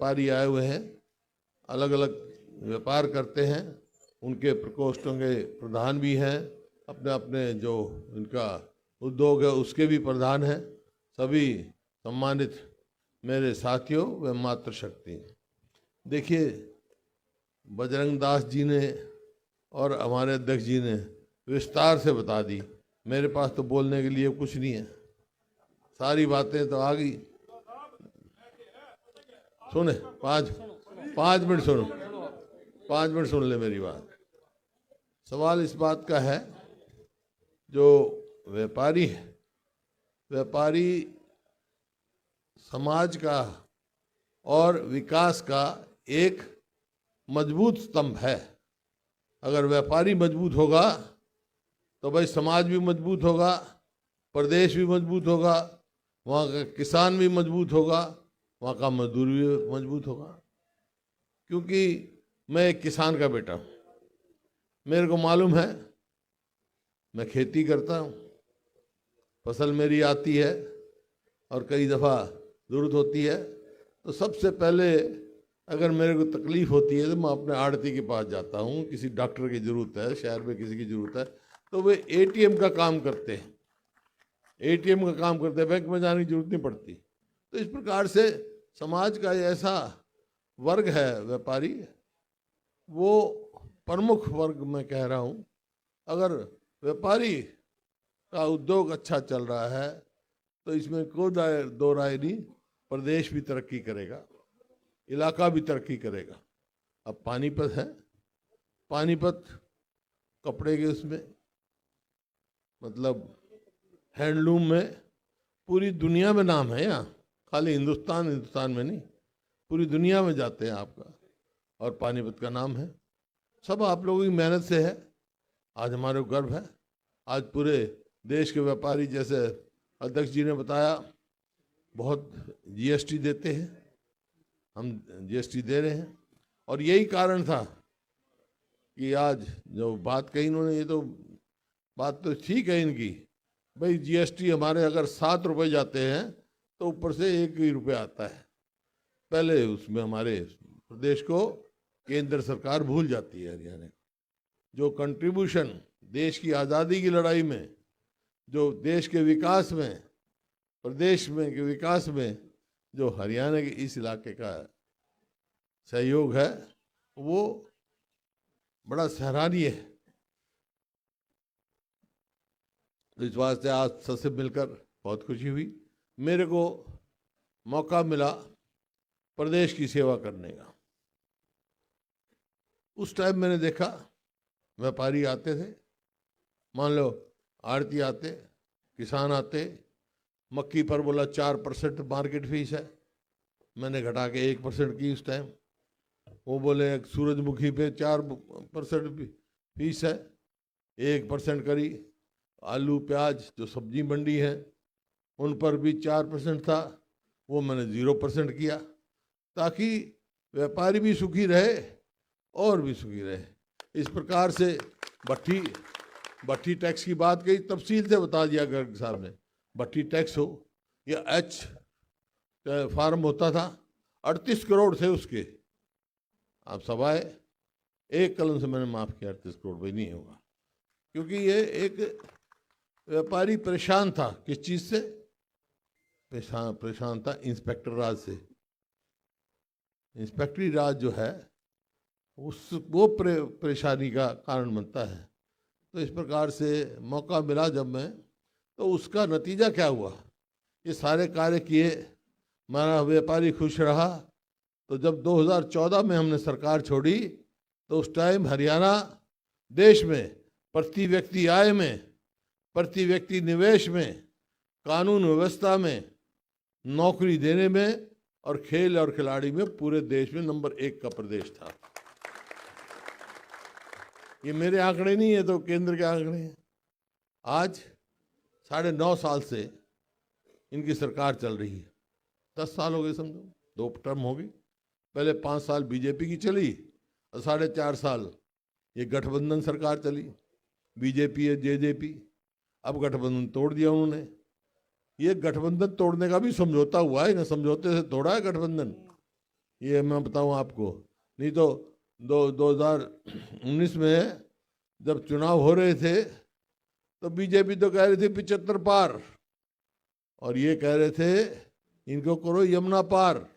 व्यापारी आए हुए हैं, अलग अलग व्यापार करते हैं, उनके प्रकोष्ठों के प्रधान भी हैं, अपने अपने जो इनका उद्योग है उसके भी प्रधान हैं। सभी सम्मानित मेरे साथियों व मातृशक्ति, देखिए बजरंग दास जी ने और हमारे अध्यक्ष जी ने विस्तार से बता दी। मेरे पास तो बोलने के लिए कुछ नहीं है, सारी बातें तो आ गई। सुने, पाँच मिनट सुनो, 5 मिनट सुन ले मेरी बात। सवाल इस बात का है, जो व्यापारी है, व्यापारी समाज का और विकास का एक मजबूत स्तंभ है। अगर व्यापारी मजबूत होगा तो भाई समाज भी मजबूत होगा, प्रदेश भी मजबूत होगा, वहाँ का किसान भी मजबूत होगा, वहाँ का मजदूर भी मजबूत होगा। क्योंकि मैं एक किसान का बेटा हूँ, मेरे को मालूम है, मैं खेती करता हूँ, फसल मेरी आती है और कई दफ़ा ज़रूरत होती है तो सबसे पहले अगर मेरे को तकलीफ़ होती है तो मैं अपने आड़ती के पास जाता हूँ। किसी डॉक्टर की ज़रूरत है, शहर में किसी की ज़रूरत है तो वे एटीएम का काम करते हैं, एटीएम का काम करते हैं, बैंक में जाने की जरूरत नहीं पड़ती। तो इस प्रकार से समाज का ऐसा वर्ग है व्यापारी, वो प्रमुख वर्ग मैं कह रहा हूँ। अगर व्यापारी का उद्योग अच्छा चल रहा है तो इसमें कोई दो राय नहीं, प्रदेश भी तरक्की करेगा, इलाका भी तरक्की करेगा। अब पानीपत है, पानीपत कपड़े के उसमें मतलब हैंडलूम में पूरी दुनिया में नाम है। यहाँ खाली हिंदुस्तान में नहीं, पूरी दुनिया में जाते हैं आपका, और पानीपत का नाम है। सब आप लोगों की मेहनत से है, आज हमारे को गर्व है। आज पूरे देश के व्यापारी, जैसे अध्यक्ष जी ने बताया, बहुत जीएसटी देते हैं, हम जीएसटी दे रहे हैं। और यही कारण था कि आज जो बात कही इन्होंने, ये तो बात तो ठीक है इनकी, भाई जीएसटी हमारे अगर 7 रुपये जाते हैं तो ऊपर से 1 ही रुपया आता है। पहले उसमें हमारे प्रदेश को केंद्र सरकार भूल जाती है। हरियाणा जो कंट्रीब्यूशन देश की आज़ादी की लड़ाई में, जो देश के विकास में, प्रदेश में के विकास में जो हरियाणा के इस इलाके का सहयोग है वो बड़ा सराहनीय है। तो इस वास्ते आज सबसे मिलकर बहुत खुशी हुई। मेरे को मौका मिला प्रदेश की सेवा करने का। उस टाइम मैंने देखा व्यापारी आते थे, मान लो आड़ती आते, किसान आते, मक्की पर बोला 4% मार्केट फीस है, मैंने घटा के 1% की उस टाइम। वो बोले सूरजमुखी पे 4% फीस है, 1% करी। आलू प्याज जो सब्जी मंडी है उन पर भी 4% था, वो मैंने 0% किया, ताकि व्यापारी भी सुखी रहे और भी सुखी रहे। इस प्रकार से भट्टी टैक्स की बात कही, तफसील से बता दिया गर्ग साहब ने। भट्टी टैक्स हो या एच फार्म होता था, 38 करोड़ थे उसके। आप सब आए, एक कलम से मैंने माफ़ किया, 38 करोड़ भाई नहीं होगा, क्योंकि ये एक व्यापारी परेशान था। किस चीज़ से परेशान था? इंस्पेक्टर राज से। इंस्पेक्टरी राज जो है वो परेशानी का कारण बनता है। तो इस प्रकार से मौका मिला जब मैं, तो उसका नतीजा क्या हुआ, ये सारे कार्य किए, हमारा व्यापारी खुश रहा। तो जब 2014 में हमने सरकार छोड़ी तो उस टाइम हरियाणा देश में प्रति व्यक्ति आय में, प्रति व्यक्ति निवेश में, कानून व्यवस्था में, नौकरी देने में और खेल और खिलाड़ी में पूरे देश में नंबर 1 का प्रदेश था। ये मेरे आंकड़े नहीं है, तो केंद्र के आंकड़े हैं। आज 9.5 साल से इनकी सरकार चल रही है, 10 साल हो गए समझो, 2 टर्म हो गई। पहले 5 साल बीजेपी की चली और 4.5 साल ये गठबंधन सरकार चली, बीजेपी है जेजेपी। अब गठबंधन तोड़ दिया उन्होंने। ये गठबंधन तोड़ने का भी समझौता हुआ है ना, समझौते से तोड़ा है गठबंधन। ये मैं बताऊं आपको। नहीं तो 2019 में जब चुनाव हो रहे थे तो बीजेपी तो कह रही थी 75 पार, और ये कह रहे थे इनको करो यमुना पार।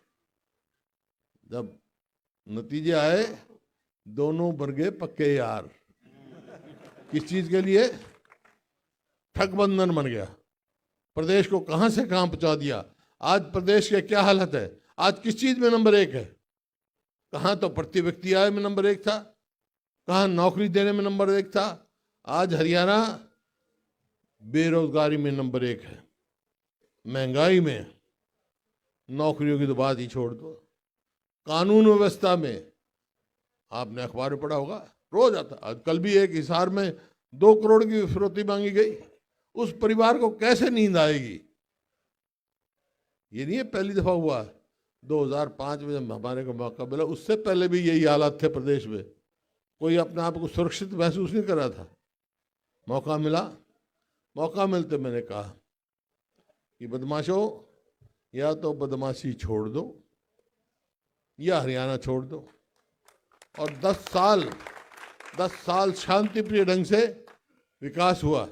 जब नतीजे आए दोनों बन गए पक्के यार। किस चीज के लिए? ठगबंधन बन गया, प्रदेश को कहां से कहां पहुंचा दिया। आज प्रदेश की क्या हालत है, आज किस चीज में नंबर 1 है? कहां तो प्रति व्यक्ति आय में नंबर 1 था, कहां नौकरी देने में नंबर 1 था। आज हरियाणा बेरोजगारी में नंबर 1 है, महंगाई में, नौकरियों की तो बात ही छोड़ दो, कानून व्यवस्था में। आपने अखबार में पढ़ा होगा, रोज आता। आज कल भी एक हिसार में 2 करोड़ की फिरौती मांगी गई। उस परिवार को कैसे नींद आएगी? ये नहीं है पहली दफा हुआ। 2005 में जब हमारे को मौका मिला, उससे पहले भी यही हालात थे प्रदेश में। कोई अपने आप को सुरक्षित महसूस नहीं कर रहा था। मौका मिला, मौका मिलते मैंने कहा कि बदमाशों, या तो बदमाशी छोड़ दो या हरियाणा छोड़ दो। और 10 साल शांतिप्रिय ढंग से विकास हुआ।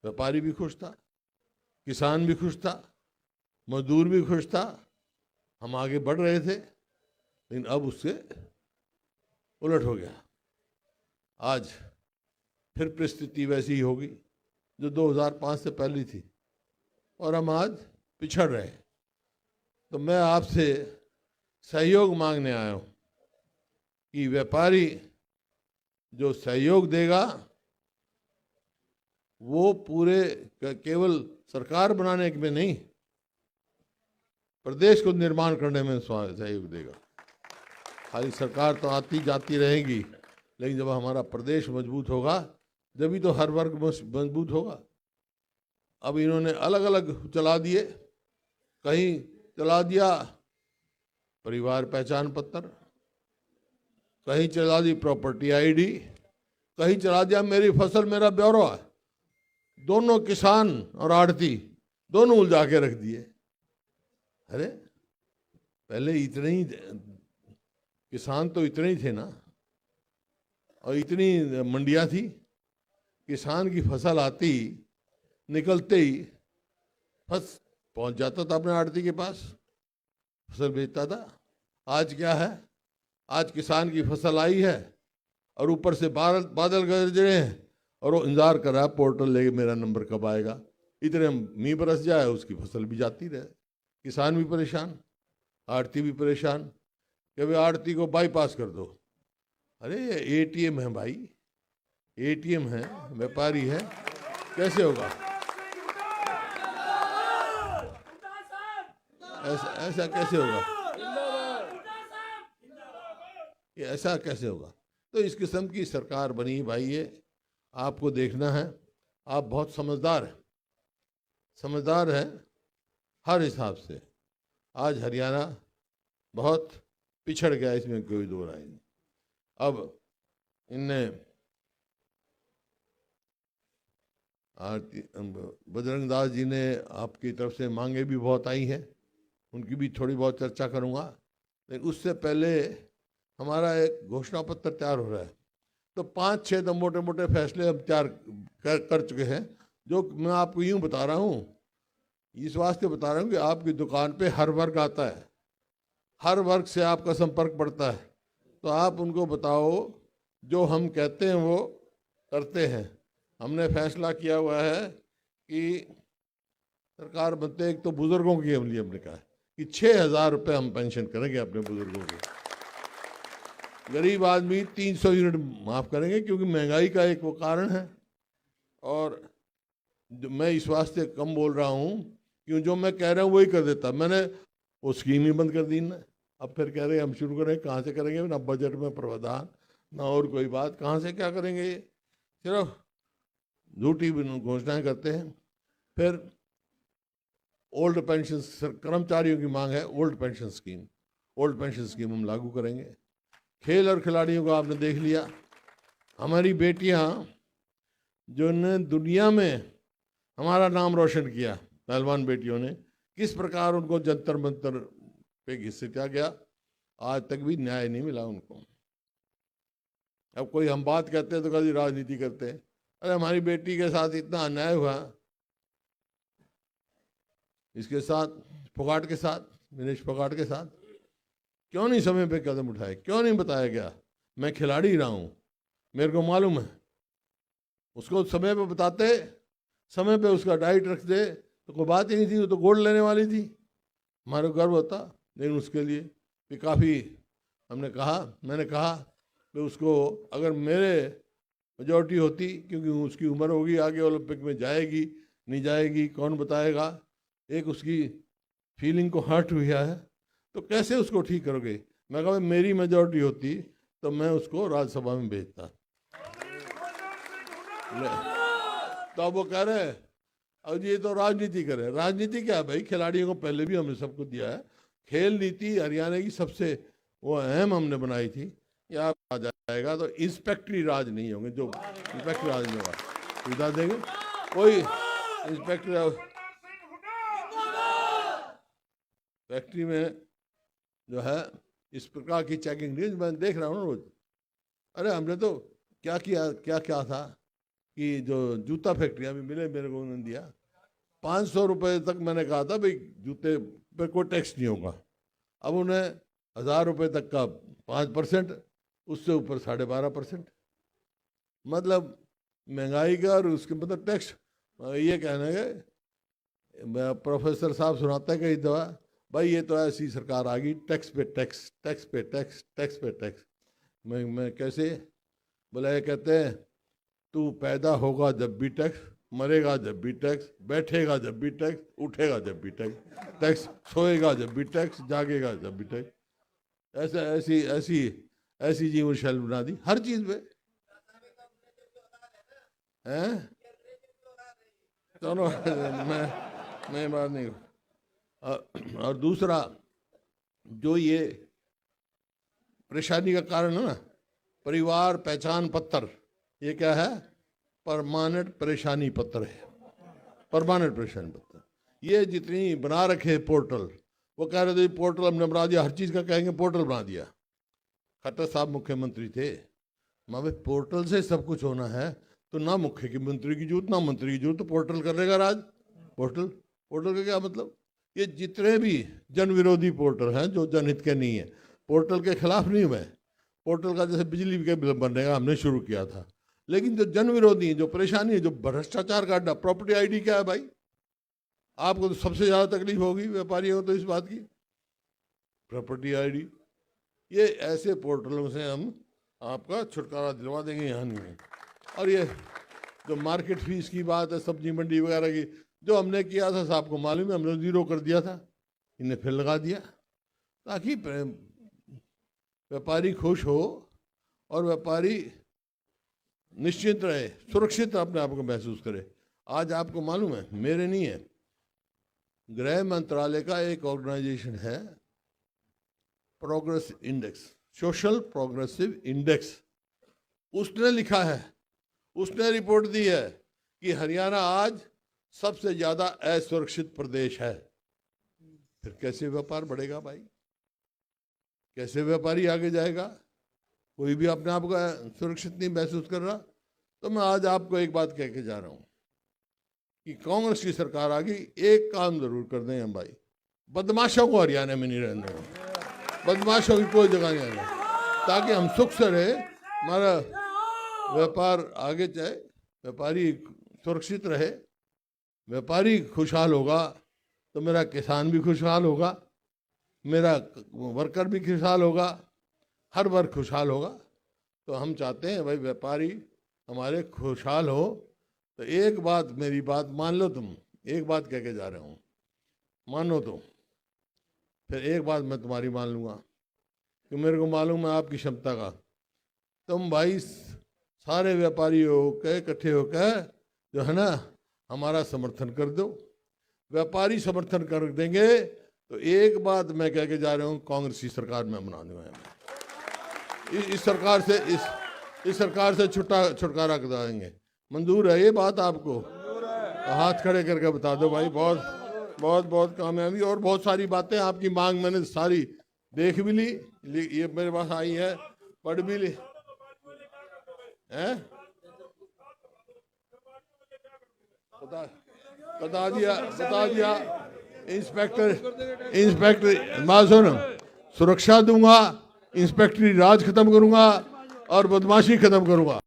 व्यापारी भी खुश था, किसान भी खुश था, मजदूर भी खुश था, हम आगे बढ़ रहे थे। लेकिन अब उससे उलट हो गया। आज फिर परिस्थिति वैसी ही होगी जो 2005 से पहले थी, और हम आज पिछड़ रहे हैं। तो मैं आपसे सहयोग मांगने आया हूं कि व्यापारी जो सहयोग देगा वो पूरे केवल सरकार बनाने में नहीं, प्रदेश को निर्माण करने में सहयोग देगा। खाली सरकार तो आती जाती रहेगी, लेकिन जब हमारा प्रदेश मजबूत होगा जभी तो हर वर्ग मजबूत होगा। अब इन्होंने अलग अलग चला दिए। कहीं चला दिया परिवार पहचान पत्र, कहीं चला दी प्रॉपर्टी आईडी, कहीं चला दिया मेरी फसल मेरा ब्यौरा। दोनों किसान और आड़ती दोनों उलझा के रख दिए। अरे पहले इतने ही किसान तो इतने ही थे ना, और इतनी मंडियां थी। किसान की फसल आती, निकलते ही पहुंच जाता था अपने आड़ती के पास, फसल बेचता था। आज क्या है? आज किसान की फसल आई है और ऊपर से बादल गरज रहे हैं और वो इंतजार कर रहा है पोर्टल लेके मेरा नंबर कब आएगा। इतने मींह बरस जाए उसकी फसल भी जाती रहे। किसान भी परेशान, आड़ती भी परेशान कि भाई आड़ती को बाईपास कर दो। अरे ये एटीएम है भाई, एटीएम है, व्यापारी है, कैसे होगा? ऐसा कैसे होगा? ये ऐसा कैसे होगा? तो इस किस्म की सरकार बनी भाई। ये आपको देखना है, आप बहुत समझदार हैं हर हिसाब से। आज हरियाणा बहुत पिछड़ गया, इसमें कोई दो राय नहीं। अब इनने बजरंग दास जी ने आपकी तरफ से मांगे भी बहुत आई हैं, उनकी भी थोड़ी बहुत चर्चा करूंगा। लेकिन उससे पहले हमारा एक घोषणा पत्र तैयार हो रहा है। तो 5-6 तो मोटे मोटे फैसले हम तैयार कर चुके हैं, जो मैं आपको यूं बता रहा हूं, इस वास्ते बता रहा हूं कि आपकी दुकान पे हर वर्ग आता है, हर वर्ग से आपका संपर्क पड़ता है। तो आप उनको बताओ, जो हम कहते हैं वो करते हैं। हमने फैसला किया हुआ है कि सरकार बनते एक तो बुजुर्गों की हमने कहा है कि 6,000 रुपये हम पेंशन करेंगे अपने बुजुर्गों को। गरीब आदमी 300 यूनिट माफ करेंगे, क्योंकि महंगाई का एक वो कारण है। और मैं इस वास्ते कम बोल रहा हूँ क्यों, जो मैं कह रहा हूँ वही कर देता। मैंने वो स्कीम ही बंद कर दी ना, अब फिर कह रहे हैं हम शुरू करें। कहाँ से करेंगे? ना बजट में प्रावधान, ना और कोई बात, कहाँ से क्या करेंगे? ये सिर्फ झूठी घोषणाएं करते हैं। फिर ओल्ड पेंशन, कर्मचारियों की मांग है old pension scheme. Old pension scheme हम लागू करेंगे। खेल और खिलाड़ियों को आपने देख लिया, हमारी बेटियां जो ने दुनिया में हमारा नाम रोशन किया, पहलवान बेटियों ने, किस प्रकार उनको जंतर मंतर पे घिस किया गया। आज तक भी न्याय नहीं मिला उनको। अब कोई हम बात करते हैं तो कभी राजनीति करते हैं। अरे हमारी बेटी के साथ इतना अन्याय हुआ, इसके साथ, फोगाट के साथ, विनेश फोगाट के साथ, क्यों नहीं समय पे कदम उठाए, क्यों नहीं बताया गया? मैं खिलाड़ी रहा हूं, मेरे को मालूम है। उसको समय पे बताते, समय पे उसका डाइट रख दे तो कोई बात ही नहीं थी, वो तो गोल्ड लेने वाली थी, हमारे गर्व होता। लेकिन उसके लिए भी काफ़ी मैंने कहा कि उसको अगर मेरे मेजॉरिटी होती, क्योंकि उसकी उम्र होगी, आगे ओलंपिक में जाएगी नहीं जाएगी कौन बताएगा, एक उसकी फीलिंग को हर्ट हुआ है, तो कैसे उसको ठीक करोगे? मैं कहा मेरी मेजॉरिटी होती तो मैं उसको राज्यसभा में भेजता। तो अब वो कह रहे हैं अब ये तो राजनीति करे। राजनीति क्या है भाई? खिलाड़ियों को पहले भी हमने सबको दिया है। खेल नीति हरियाणा की सबसे वो अहम हमने बनाई थी। या आ जाएगा तो इंस्पेक्टरी राज नहीं होंगे, जो इंस्पेक्टर राज नहीं होगा, सुविधा देंगे कोई इंस्पेक्टर फैक्ट्री में जो है इस प्रकार की चेकिंग नहीं। मैं देख रहा हूँ ना रोज। अरे हमने तो क्या किया, क्या था कि जो जूता फैक्ट्री अभी मिले मेरे को उन्होंने दिया 500 रुपये तक। मैंने कहा था भाई जूते पे कोई टैक्स नहीं होगा, अब उन्हें 1000 रुपये तक का 5%, उससे ऊपर 12.5%। मतलब महंगाई का और उसके मतलब टैक्स। ये कहने गए प्रोफेसर साहब सुनाते हैं कई दफा, भाई ये तो ऐसी सरकार आ गई, टैक्स पे टैक्स, टैक्स पे टैक्स, टैक्स पे टैक्स। मैं कैसे? बोला ये कहते हैं तू पैदा होगा जब भी टैक्स, मरेगा जब भी टैक्स, बैठेगा जब भी टैक्स, उठेगा जब भी टैक्स, टैक्स, सोएगा जब भी टैक्स, जागेगा जब भी टैक्स। ऐसा ऐसी ऐसी ऐसी जीवन शैली बना दी हर चीज में हैं। दोनों मैं बात नहीं। और दूसरा जो ये परेशानी का कारण है ना, परिवार पहचान पत्र, ये क्या है? परमानेंट परेशानी पत्र है, परमानेंट परेशानी पत्र। ये जितनी बना रखे पोर्टल, वो कह रहे थे पोर्टल हमने बना दिया, हर चीज का कहेंगे पोर्टल बना दिया। खट्टर साहब मुख्यमंत्री थे, मैं पोर्टल से सब कुछ होना है तो ना मुख्यमंत्री की जरूरत ना मंत्री की जरूरत, तो पोर्टल करेगा राज। पोर्टल पोर्टल का क्या मतलब? ये जितने भी जन विरोधी पोर्टल हैं जो जनहित के नहीं है, पोर्टल के खिलाफ नहीं मैं। पोर्टल का जैसे बिजली के बिल बनने का हमने शुरू किया था, लेकिन जो जन विरोधी है, जो परेशानी है, जो भ्रष्टाचार का अड्डा, प्रॉपर्टी आईडी क्या है भाई? आपको तो सबसे ज्यादा तकलीफ होगी व्यापारियों को तो इस बात की, प्रॉपर्टी आईडी। ये ऐसे पोर्टलों से हम आपका छुटकारा दिलवा देंगे, यहाँ नहीं है। और ये जो मार्केट फीस की बात है, सब्जी मंडी वगैरह की, जो हमने किया था साहब को मालूम है, हमने 0 कर दिया था, इन्हें फिर लगा दिया, ताकि व्यापारी खुश हो और व्यापारी निश्चित रहे, सुरक्षित अपने आप को महसूस करे। आज आपको मालूम है, मेरे नहीं है, गृह मंत्रालय का एक ऑर्गेनाइजेशन है progress index, social progressive index, उसने लिखा है, उसने रिपोर्ट दी है कि हरियाणा आज सबसे ज्यादा असुरक्षित प्रदेश है। फिर कैसे व्यापार बढ़ेगा भाई? कैसे व्यापारी आगे जाएगा? कोई भी अपने आप को सुरक्षित नहीं महसूस कर रहा। तो मैं आज आपको एक बात कह के जा रहा हूं कि कांग्रेस की सरकार आ गई, एक काम जरूर कर दें हम भाई, बदमाशों को हरियाणा में नहीं रहने दें, बदमाशों की कोई जगह नहीं आने, ताकि हम सुख से रहे, हमारा व्यापार आगे जाए, व्यापारी सुरक्षित रहे। व्यापारी खुशहाल होगा तो मेरा किसान भी खुशहाल होगा, मेरा वर्कर भी खुशहाल होगा, हर वर्ग खुशहाल होगा। तो हम चाहते हैं भाई व्यापारी हमारे खुशहाल हो। तो एक बात, मेरी बात मान लो, तुम एक बात कह के जा रहे हो, मानो तो फिर एक बात मैं तुम्हारी मान लूँगा कि मेरे को मालूम है आपकी क्षमता का। तुम भाई सारे व्यापारी होकर इकट्ठे होकर जो है ना हमारा समर्थन कर दो। व्यापारी समर्थन कर देंगे तो एक बात मैं कह के जा रहा हूँ, कांग्रेस की सरकार में बना दूंगा। इस सरकार से इस सरकार से छुटकारा कराएंगे। मंजूर है ये बात आपको? तो हाथ खड़े करके बता दो भाई। बहुत बहुत बहुत कामयाबी और बहुत सारी बातें आपकी मांग मैंने सारी देख भी ली, ये मेरे पास आई है, पढ़ भी ली है, बता दिया इंस्पेक्टर मैं सुन, सुरक्षा दूंगा, इंस्पेक्टरी राज खत्म करूंगा और बदमाशी खत्म करूंगा।